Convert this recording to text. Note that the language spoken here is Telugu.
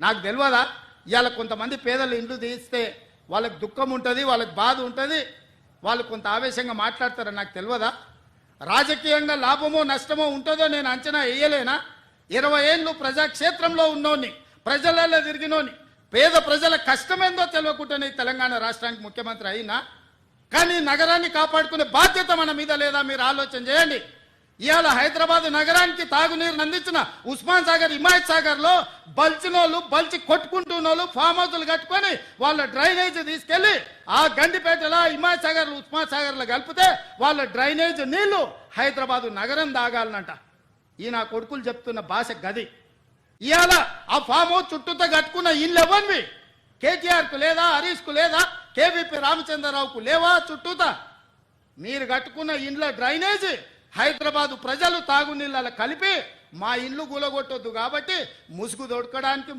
నాకు తెలియదా? ఇవాళ కొంతమంది పేదలు ఇండ్లు తీస్తే వాళ్ళకి దుఃఖం ఉంటుంది, వాళ్ళకి బాధ ఉంటుంది, వాళ్ళు కొంత ఆవేశంగా మాట్లాడతారని నాకు తెలియదా? రాజకీయంగా లాభమో నష్టమో ఉంటుందో నేను అంచనా వేయలేనా? 20 ఏళ్ళు ప్రజాక్షేత్రంలో ఉన్నోని, ప్రజలలో తిరిగినోని, పేద ప్రజల కష్టమేందో తెలియకుండానే తెలంగాణ రాష్ట్రానికి ముఖ్యమంత్రి అయినా. కానీ నగరాన్ని కాపాడుకునే బాధ్యత మన మీద లేదా? మీరు ఆలోచన చేయండి. ఇవాళ హైదరాబాద్ నగరానికి తాగునీరుని అందించిన ఉస్మాన్ సాగర్, హిమాయత్ సాగర్ లో బల్చినోళ్ళు, బల్చి కొట్టుకుంటున్నోళ్ళు ఫామ్ హౌస్లు కట్టుకొని వాళ్ళ డ్రైనేజ్ తీసుకెళ్లి ఆ గండిపేటలో, హిమాయత్ సాగర్, ఉస్మాన్ సాగర్ లో కలిపితే వాళ్ళ డ్రైనేజ్ నీళ్లు హైదరాబాద్ నగరం తాగాలనంట. ఈ నా కొడుకులు చెప్తున్న భాష గది. ఇవాళ ఆ ఫామ్ హౌస్ చుట్టూతో కట్టుకున్న ఇల్లు ఎవరివి? కేటీఆర్ కు లేదా? హరీష్ కు లేదా? కేవీపీ రామచంద్రరావుకు లేవా? చుట్టూతా మీరు కట్టుకున్న ఇండ్ల డ్రైనేజ్ హైదరాబాదు ప్రజలు తాగునీళ్ళ కలిపి మా ఇల్లు గులగొట్టొద్దు కాబట్టి ముసుగు దొడకడానికి